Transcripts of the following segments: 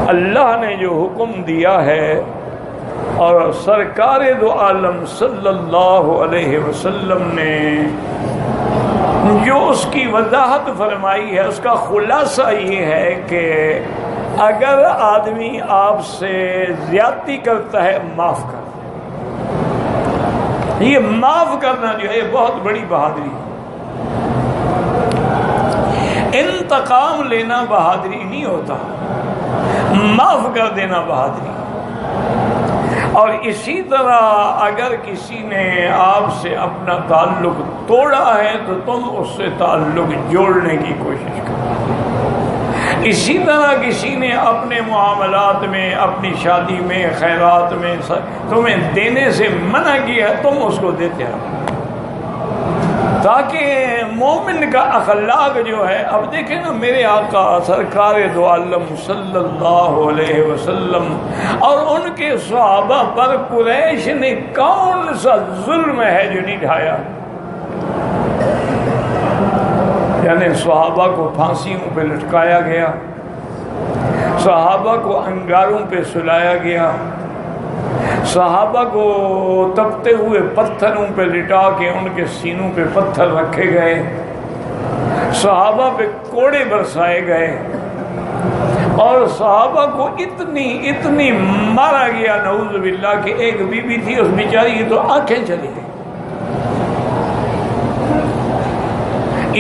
اللہ نے جو حکم دیا ہے اور سرکار دو عالم صلی اللہ علیہ وسلم نے جو اس کی وضاحت فرمائی ہے، اس کا خلاصہ یہ ہے کہ اگر آدمی آپ سے زیادتی کرتا ہے معاف کر دیں۔ یہ معاف کرنا جو ہے بہت بڑی بہادری ہے۔ انتقام لینا بہادری نہیں ہوتا، معاف کر دینا بہادری۔ اور اسی طرح اگر کسی نے آپ سے اپنا تعلق توڑا ہے تو تم اس سے تعلق جوڑنے کی کوشش کرو۔ اسی طرح کسی نے اپنے معاملات میں، اپنی شادی میں، خیرات میں تمہیں دینے سے منع کیا، تم اس کو دیتے رہو، تاکہ مومن کا اخلاق جو ہے، اب دیکھیں نا میرے آقا سرکار دو عالم صلی اللہ علیہ وسلم اور ان کے صحابہ پر قریش نے کون سا ظلم ہے جو نہیں ڈھایا؟ یعنی صحابہ کو پھانسیوں پہ لٹکایا گیا، صحابہ کو انگاروں پہ سلایا گیا، صحابہ کو تپتے ہوئے پتھروں پہ لٹا کے ان کے سینوں پہ پتھر رکھے گئے، صحابہ پہ کوڑے برسائے گئے، اور صحابہ کو اتنی مارا گیا نعوذ باللہ کہ ایک بی بی تھی، اس بیچاری کی تو آنکھیں چلی گئی۔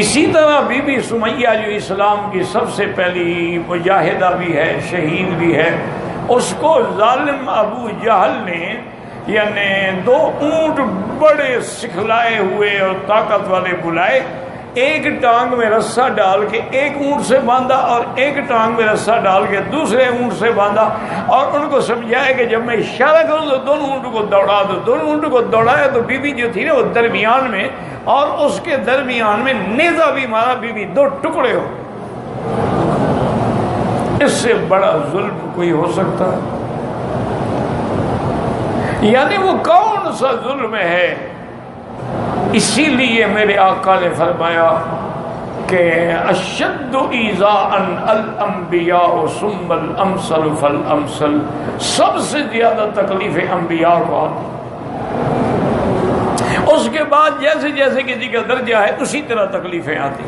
اسی طرح بی بی سمیہ جو اسلام کی سب سے پہلی مجاہدہ بھی ہے، شہید بھی ہے، اس کو ظالم ابو جہل نے یعنی 2 اونٹ بڑے سکھلائے ہوئے اور طاقت والے بلائے، ایک ٹانگ میں رسہ ڈال کے ایک اونٹ سے باندھا اور ایک ٹانگ میں رسہ ڈال کے دوسرے اونٹ سے باندھا، اور ان کو سمجھایا کہ جب میں اشارہ کروں تو دونوں اونٹوں کو دوڑا دو۔ دونوں اونٹوں کو دوڑایا تو بی بی جو تھی نا وہ درمیان میں، اور اس کے درمیان میں نیزہ بھی مارا، بی بی 2 ٹکڑے ہو۔ اس سے بڑا ظلم کوئی ہو سکتا ہے؟ یعنی وہ کون سا ظلم ہے؟ اسی لیے میرے آقا نے فرمایا کہ اشد ایذاء الانبیاء ثم الامثل فالامثل، سب سے زیادہ تکلیفیں انبیاء کو آتی، اس کے بعد جیسے جیسے کسی کا درجہ ہے اسی طرح تکلیفیں آتی۔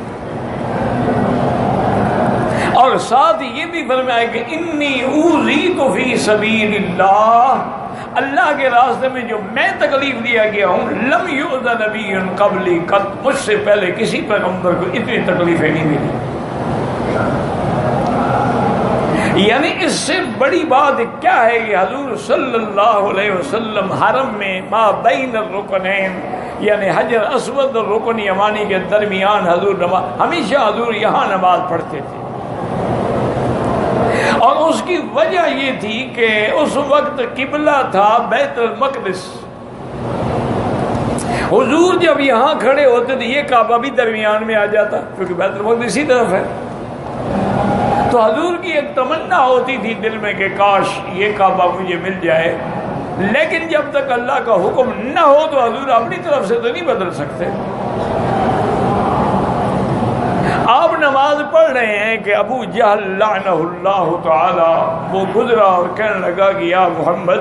اور ساتھ یہ بھی فرمایا کہ انی اوذیت فی سبیل اللہ، اللہ کے راستے میں جو میں تکلیف دیا گیا ہوں، لم یؤذ نبی قبلی قط، مجھ سے پہلے کسی پیغمبر کو اتنی تکلیفیں نہیں ملی۔ یعنی اس سے بڑی بات کیا ہے کہ حضور صلی اللہ علیہ وسلم حرم میں ما بین الرکنین، یعنی حجر اسود اور رکن یمانی کے درمیان حضور نماز، ہمیشہ حضور یہاں نماز پڑھتے تھے۔ اور اس کی وجہ یہ تھی کہ اس وقت قبلہ تھا بیت المقدس، حضور جب یہاں کھڑے ہوتے تھے یہ کعبہ بھی درمیان میں آ جاتا کیونکہ بیت المقدس اسی طرف ہے، تو حضور کی ایک تمنا ہوتی تھی دل میں کہ کاش یہ کعبہ مجھے مل جائے، لیکن جب تک اللہ کا حکم نہ ہو تو حضور اپنی طرف سے تو نہیں بدل سکتے۔ آپ نماز پڑھ رہے ہیں کہ ابو جہل لعنہ اللہ تعالی وہ گزرا اور کہنے لگا کہ یا محمد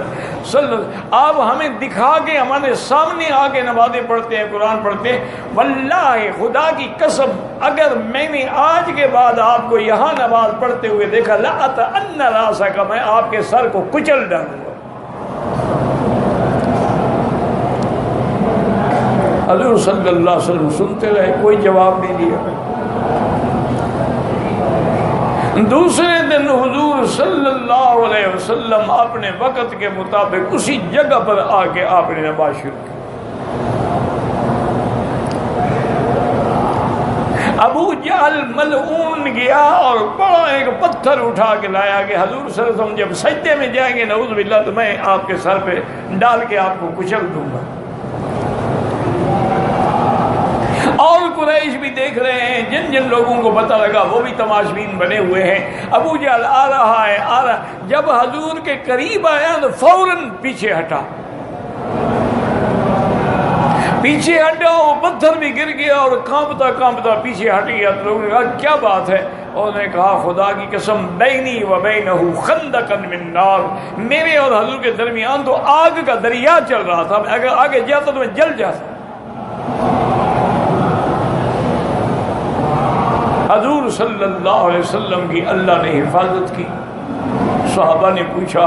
صلی اللہ، آپ ہمیں دکھا کے ہمارے سامنے آ کے نمازیں پڑھتے ہیں، قرآن پڑھتے ہیں، واللہ خدا کی قسم اگر میں نے آج کے بعد آپ کو یہاں نماز پڑھتے ہوئے دیکھا لأطأن رأسک، میں آپ کے سر کو کچل ڈالوں گا۔ حضور صلی اللہ علیہ وسلم سنتے رہے، کوئی جواب نہیں دیا۔ دوسرے دن حضور صلی اللہ علیہ وسلم اپنے وقت کے مطابق اسی جگہ پر آ کے آپ نے نماز شروع کی۔ ابو جہل ملعون گیا اور بڑا ایک پتھر اٹھا کے لایا کہ حضور صلی اللہ علیہ وسلم جب سجدے میں جائیں گے نعوذ باللہ تو میں آپ کے سر پہ ڈال کے آپ کو کچل دوں گا۔ اور قریش بھی دیکھ رہے ہیں، جن جن لوگوں کو پتہ لگا وہ بھی تماشبین بنے ہوئے ہیں۔ ابو جہل آ رہا ہے، جب حضور کے قریب آیا تو فوراً پیچھے ہٹا، وہ پتھر بھی گر گیا اور کانپتا پیچھے ہٹ گیا۔ تو لوگوں نے کہا کیا بات ہے؟ انہوں نے کہا خدا کی قسم بینی و بینہ خندقا من نار، میرے اور حضور کے درمیان تو آگ کا دریا چل رہا تھا، اگر آگے جاتا تو میں جل جاتا۔ حضور صلی اللہ علیہ وسلم کی اللہ نے حفاظت کی۔ صحابہ نے پوچھا،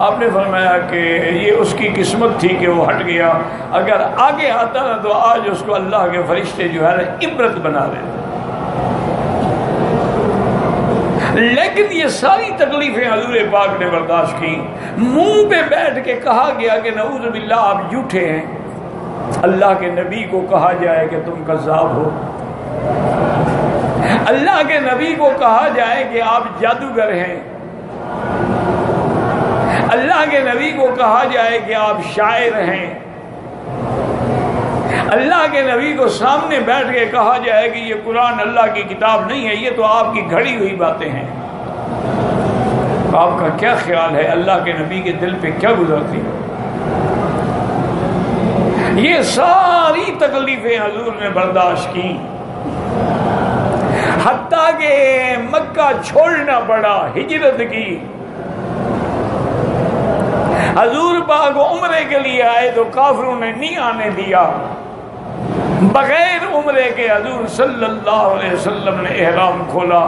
آپ نے فرمایا کہ یہ اس کی قسمت تھی کہ وہ ہٹ گیا، اگر آگے آتا نا تو آج اس کو اللہ کے فرشتے جو ہے عبرت بنا دیتے۔ لیکن یہ ساری تکلیفیں حضور پاک نے برداشت کی۔ منہ پہ بیٹھ کے کہا گیا کہ نعوذ باللہ آپ جھوٹے ہیں، اللہ کے نبی کو کہا جائے کہ تم کذاب ہو، اللہ کے نبی کو کہا جائے کہ آپ جادوگر ہیں، اللہ کے نبی کو کہا جائے کہ آپ شاعر ہیں، اللہ کے نبی کو سامنے بیٹھ کے کہا جائے کہ یہ قرآن اللہ کی کتاب نہیں ہے، یہ تو آپ کی گھڑی ہوئی باتیں ہیں۔ آپ کا کیا خیال ہے اللہ کے نبی کے دل پہ کیا گزرتی ہے؟ یہ ساری تکلیفیں حضور نے برداشت کی، حتیٰ کہ مکہ چھوڑنا پڑا، ہجرت کی۔ حضور پاک عمرے کے لیے آئے تو کافروں نے نہیں آنے دیا، بغیر عمرے کے حضور صلی اللہ علیہ وسلم نے احرام کھولا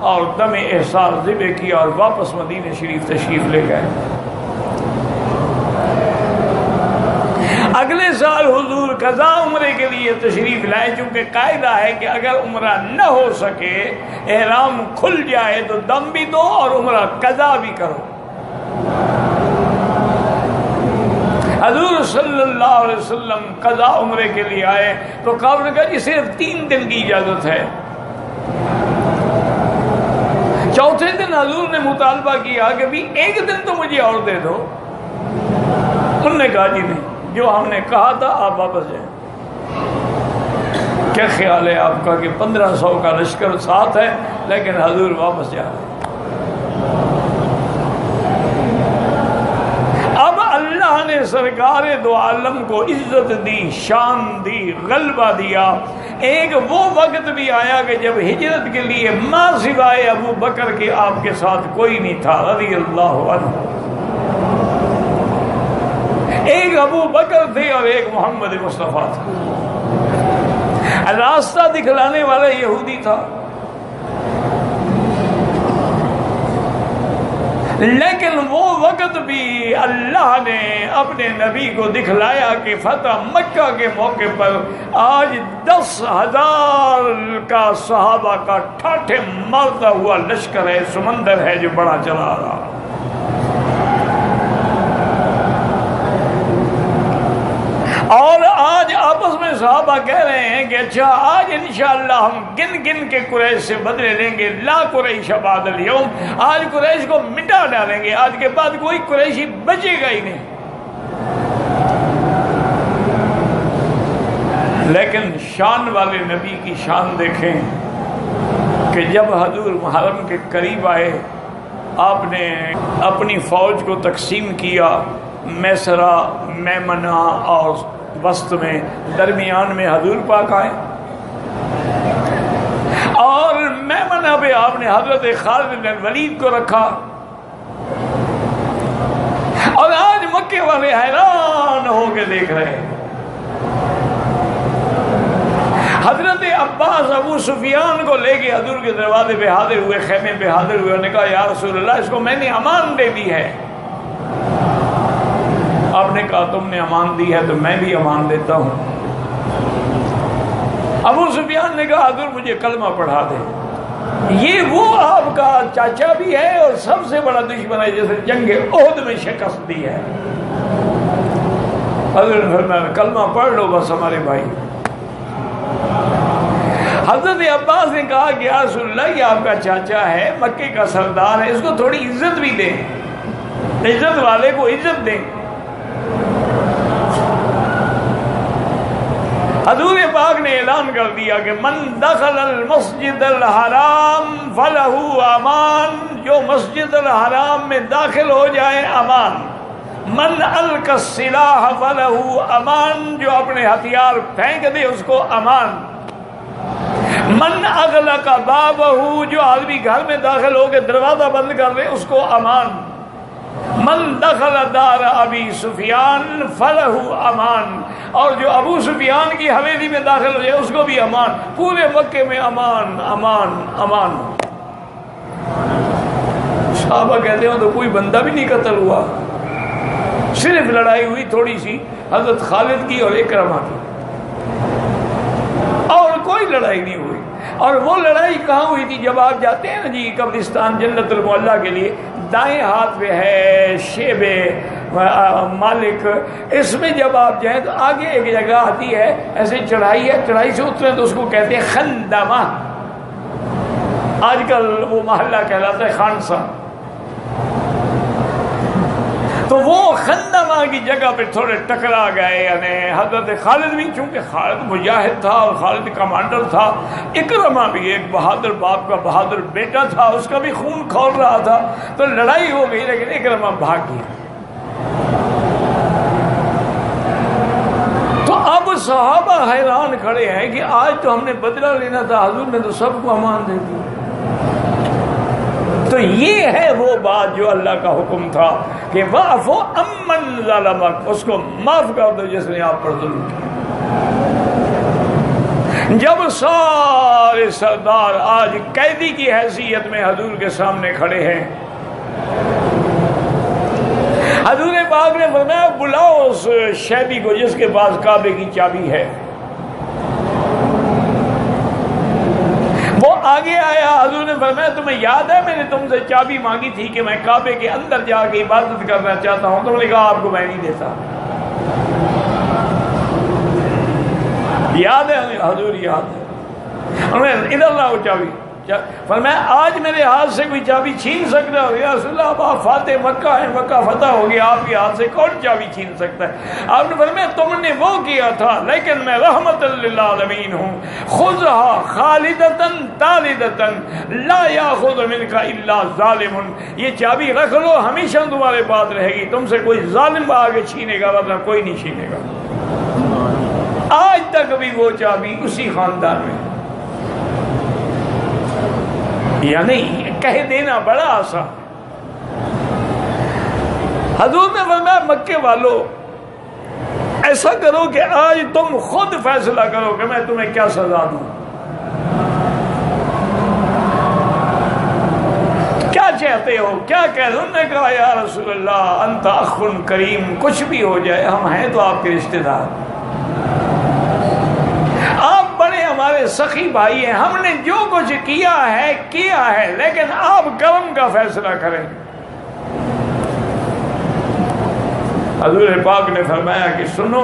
اور دم احسار ذبح کیا اور واپس مدینہ شریف تشریف لے گئے۔ اگلے سال حضور قضا عمرے کے لیے تشریف لائے، چونکہ قاعدہ ہے کہ اگر عمرہ نہ ہو سکے، احرام کھل جائے تو دم بھی دو اور عمرہ قضا بھی کرو۔ حضور صلی اللہ علیہ وسلم قضا عمرے کے لیے آئے تو کافر نے کہا جی صرف 3 دن کی اجازت ہے۔ چوتھے دن حضور نے مطالبہ کیا کہ بھی 1 دن تو مجھے اور دے دو۔ انہوں نے کہا جی نہیں، جو ہم نے کہا تھا آپ واپس جائیں۔ کیا خیال ہے آپ کا کہ 1500 کا لشکر ساتھ ہے لیکن حضور واپس جا رہے ہیں۔ اب اللہ نے سرکار دو عالم کو عزت دی، شان دی، غلبہ دیا۔ ایک وہ وقت بھی آیا کہ جب ہجرت کے لیے ماں سوائے ابو بکر کے آپ کے ساتھ کوئی نہیں تھا رضی اللہ عنہ۔ ایک ابو بکر تھے اور ایک محمد مصطفیٰ تھا، راستہ دکھلانے والا یہودی تھا، لیکن وہ وقت بھی اللہ نے اپنے نبی کو دکھلایا کہ فتح مکہ کے موقع پر آج 10,000 کا صحابہ کا ٹھاٹھے مارتا ہوا لشکر ہے، سمندر ہے جو بڑا چلا رہا۔ اور آج آپس میں صحابہ کہہ رہے ہیں کہ اچھا آج انشاءاللہ ہم گن گن کے قریش سے بدلے لیں گے، لا قریش بعد اليوم، آج قریش کو مٹا ڈالیں گے، آج کے بعد کوئی قریشی بچے گا ہی نہیں۔ لیکن شان والے نبی کی شان دیکھیں کہ جب حضور محرم کے قریب آئے، آپ نے اپنی فوج کو تقسیم کیا، میسرہ، میمنہ اور وسط میں، درمیان میں حضور پاک آئے، اور میمنہ پہ آپ نے حضرت خالد بن ولید کو رکھا۔ اور آج مکے والے حیران ہو کے دیکھ رہے ہیں۔ حضرت عباس ابو سفیان کو لے کے حضور کے دروازے پہ حاضر ہوئے، خیمے پہ حاضر ہوئے، انہوں نے کہا یا رسول اللہ اس کو میں نے امان دے دی ہے۔ آپ نے کہا تم نے امان دی ہے تو میں بھی امان دیتا ہوں۔ ابو سفیان نے کہا حضور مجھے کلمہ پڑھا دے۔ یہ وہ آپ کا چاچا بھی ہے اور سب سے بڑا دشمن ہے جیسے جنگ احد میں شکست دی ہے۔ حضور نے فرمایا کلمہ پڑھ لو بس ہمارے بھائی۔ حضرت عباس نے کہا کہ یا رسول اللہ یہ آپ کا چاچا ہے، مکے کا سردار ہے، اس کو تھوڑی عزت بھی دیں، عزت والے کو عزت دیں۔ حضور پاک نے اعلان کر دیا کہ من دخل المسجد الحرام فلہ امان، جو مسجد الحرام میں داخل ہو جائے امان۔ من القى السلاح فلہ امان، جو اپنے ہتھیار پھینک دے اس کو امان۔ من اغلق بابہ، جو آدمی گھر میں داخل ہو کے دروازہ بند کر دے اس کو امان۔ من دخل دار ابی سفیان فلہ امان، اور جو ابو سفیان کی حویلی میں داخل ہو جائے اس کو بھی امان۔ پورے مکے میں امان امان امان۔ صحابہ کہتے ہیں تو کوئی بندہ بھی نہیں قتل ہوا، صرف لڑائی ہوئی تھوڑی سی حضرت خالد کی اور اکرمہ کی، اور کوئی لڑائی نہیں ہوئی۔ اور وہ لڑائی کہاں ہوئی تھی؟ جب آپ جاتے ہیں نا جی قبرستان جنت المعلیٰ کے لیے، دائیں ہاتھ پہ ہے شیب مالک، اس میں جب آپ جائیں تو آگے ایک جگہ آتی ہے، ایسے چڑھائی ہے، چڑھائی سے اترے تو اس کو کہتے ہیں خندمہ، آج کل وہ محلہ کہلاتا ہے خانسا۔ تو وہ خندمہ کی جگہ پہ تھوڑے ٹکرا گئے، یعنی حضرت خالد بھی، چونکہ خالد مجاہد تھا اور خالد کمانڈر تھا، اکرمہ بھی ایک بہادر باپ کا بہادر بیٹا تھا، اس کا بھی خون کھول رہا تھا، تو لڑائی ہو گئی لیکن اکرمہ بھاگ گیا۔ تو اب صحابہ حیران کھڑے ہیں کہ آج تو ہم نے بدلہ لینا تھا، حضور نے تو سب کو امان دے دی۔ تو یہ ہے وہ بات جو اللہ کا حکم تھا کہ واعف عمن ظلمک، اس کو معاف کر دو جس نے آپ پر ظلم کیا۔ جب سارے سردار آج قیدی کی حیثیت میں حضور کے سامنے کھڑے ہیں، حضور پاک نے فرمایا بلاؤ اس شیبی کو جس کے پاس کعبے کی چابی ہے۔ وہ آگے آیا، حضور نے فرمایا تمہیں یاد ہے میں نے تم سے چابی مانگی تھی کہ میں کعبے کے اندر جا کے عبادت کرنا چاہتا ہوں، تم نے کہا آپ کو میں نہیں دیتا۔ یاد ہے حضور؟ یاد ہے۔ انہوں نے ادھر لاؤ چابی، فرمایا آج میرے ہاتھ سے کوئی چابی چھین سکتا ہو؟ یا رسول اللہ آپ فاتح مکہ ہیں، مکہ فتح ہو گیا، آپ کے ہاتھ سے کون چابی چھین سکتا ہے؟ آپ نے فرمایا تم نے وہ کیا تھا لیکن میں رحمت للعالمین ہوں، خذھا خالدتن تالدتن لا یاخذ منک الا ظالم، یہ چابی رکھ لو ہمیشہ تمہارے پاس رہے گی، تم سے کوئی ظالم آگے چھینے گا ورنہ کوئی نہیں چھینے گا۔ آج تک بھی وہ چابی اسی خاندان میں، یعنی کہہ دینا بڑا آسان۔ حضور نے فرمایا مکے والو ایسا کرو کہ آج تم خود فیصلہ کرو کہ میں تمہیں کیا سزا دوں، کیا چاہتے ہو، کیا کہہ دوں؟ نے کہا یا رسول اللہ انت اخ کریم، کچھ بھی ہو جائے ہم ہیں تو آپ کے رشتہ دار، آپ بڑے ہمارے سخی بھائی ہیں، ہم نے جو کچھ کیا ہے لیکن آپ کرم کا فیصلہ کریں۔ حضور پاک نے فرمایا کہ سنو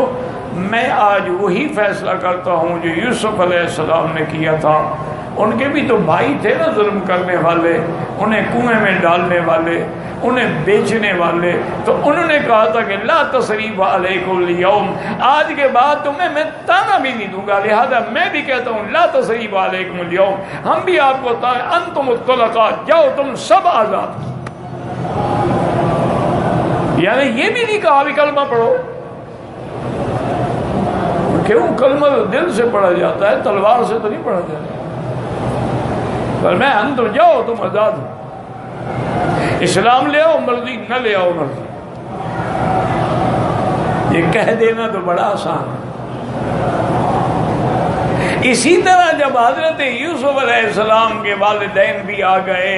میں آج وہی فیصلہ کرتا ہوں جو یوسف علیہ السلام نے کیا تھا، ان کے بھی تو بھائی تھے نا ظلم کرنے والے، انہیں کنویں میں ڈالنے والے، انہیں بیچنے والے، تو انہوں نے کہا تھا کہ لا تثریب علیکم اليوم، آج کے بعد تمہیں میں تانا بھی نہیں دوں گا، لہذا میں بھی کہتا ہوں لا تثریب علیکم اليوم، ہم بھی آپ کو انتم الطلقاء، جاؤ تم سب آزاد۔ یعنی یہ بھی نہیں کہا بھی کلمہ پڑھو، کیوں؟ کلمہ دل سے پڑھا جاتا ہے، تلوار سے تو نہیں پڑھا جاتا۔ پر میں انتم جاؤ تم آزاد ہو، اسلام لے آؤ مرضی، نہ لے آؤ مرضی۔ یہ کہہ دینا تو بڑا آسان ہے۔ اسی طرح جب حضرت یوسف علیہ السلام کے والدین بھی آ گئے،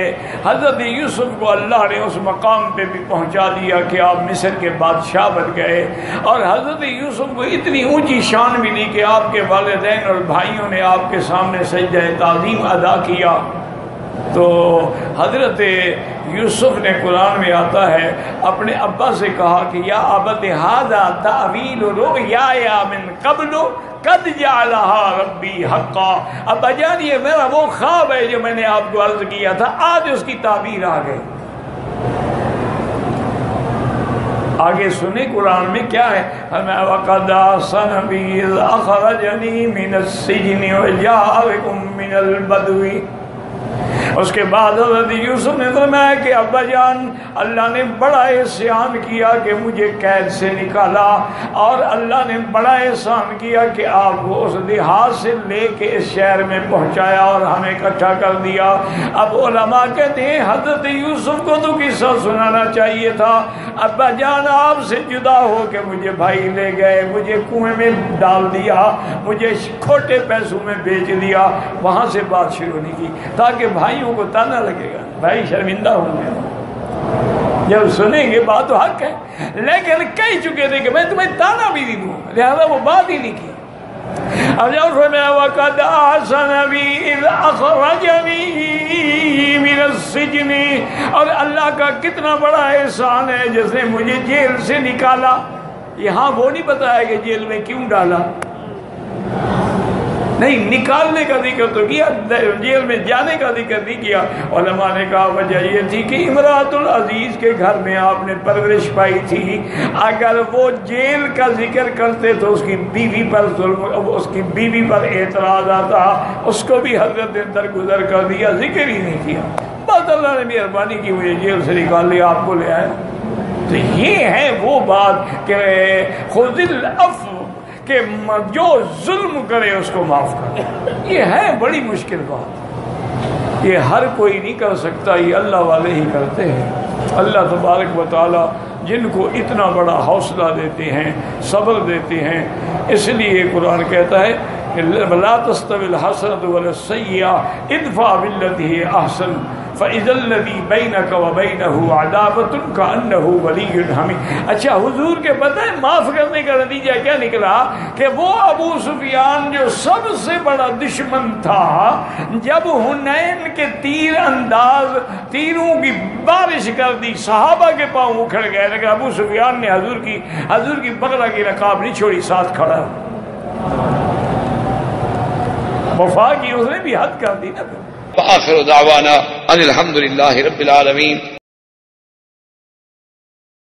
حضرت یوسف کو اللہ نے اس مقام پہ بھی پہنچا دیا کہ آپ مصر کے بادشاہ بن گئے، اور حضرت یوسف کو اتنی اونچی شان ملی کہ آپ کے والدین اور بھائیوں نے آپ کے سامنے سجدہ تعظیم ادا کیا۔ تو حضرت یوسف نے قرآن میں آتا ہے اپنے ابا سے کہا کہ یا ابت ھذا تأویل رؤیایا من قبل قد جعلها ربی حقا، ابا جان یہ میرا وہ خواب ہے جو میں نے آپ کو عرض کیا تھا، آج اس کی تعبیر آ گئی۔ آگے سنیں قرآن میں کیا ہے، وَقَدْ أَحْسَنَ بِي إِذْ أَخْرَجَنِي مِنَ السِّجْنِ وَجَاءَ بِكُم مِّنَ الْبَدْوِ، اس کے بعد حضرت یوسف نے فرمایا کہ ابا جان اللہ نے بڑا احسان کیا کہ مجھے قید سے نکالا، اور اللہ نے بڑا احسان کیا کہ آپ کو اس دیہات سے لے کے اس شہر میں پہنچایا اور ہمیں اکٹھا کر دیا۔ اب علماء کہتے ہیں حضرت یوسف کو تو قصہ سنانا چاہیے تھا، ابا جان آپ سے جدا ہو کے مجھے بھائی لے گئے، مجھے کنویں میں ڈال دیا، مجھے کھوٹے پیسوں میں بیچ دیا، وہاں سے بات شروع نہیں کی تاکہ بھائیوں کو تانا لگے گا، بھائی شرمندہ ہوں گے، جب سنیں گے بات تو حق ہے، لیکن کہہ چکے تھے کہ میں تمہیں تانا بھی نہیں دوں، لہذا وہ بات ہی نہیں کی۔ اب جب فرمایا وَقَدْ أَحْسَنَ بِي إِذْ أَخْرَجَنِي مِنَ السِّجْنِ، اور اللہ کا کتنا بڑا احسان ہے جس نے مجھے جیل سے نکالا۔ یہاں وہ نہیں بتایا کہ جیل میں کیوں ڈالا، نہیں، نکالنے کا ذکر تو کیا، جیل میں جانے کا ذکر نہیں کیا۔ علماء نے کہا وجہ یہ تھی کہ امراۃ العزیز کے گھر میں آپ نے پرورش پائی تھی، اگر وہ جیل کا ذکر کرتے تو اس کی بیوی پر ظلم، اس کی بیوی پر اعتراض آتا، اس کو بھی حضرت نے درگزر کر دیا، ذکر ہی نہیں کیا۔ بس اللہ نے مہربانی کی، مجھے جیل سے نکال لیا، آپ کو لے آئے۔ تو یہ ہے وہ بات کہ خذ العفو، کہ جو ظلم کرے اس کو معاف کر، یہ ہے بڑی مشکل بات، یہ ہر کوئی نہیں کر سکتا، یہ اللہ والے ہی کرتے ہیں۔ اللہ تبارک و تعالی جن کو اتنا بڑا حوصلہ دیتے ہیں، صبر دیتے ہیں، اس لیے قرآن کہتا ہے کہ لا تستوی الحسنۃ ولا السیئۃ ادفع بالتي هي احسن فاذا الذي بينك وبينه عداوۃ كأنه ولي حمیم۔ اچھا حضور کے پتہ ہے معاف کرنے کا نتیجہ کیا نکلا کہ وہ ابو سفیان جو سب سے بڑا دشمن تھا، جب حنین کے تیر انداز تیروں کی بارش کر دی، صحابہ کے پاؤں اکھڑ گئے، لیکن ابو سفیان نے حضور کی بغلہ کی رکاب نہیں چھوڑی، ساتھ کھڑا، وفا کی اس نے بھی حد کر دی نا۔ وآخر دعوانا ان الحمد للہ رب العالمین۔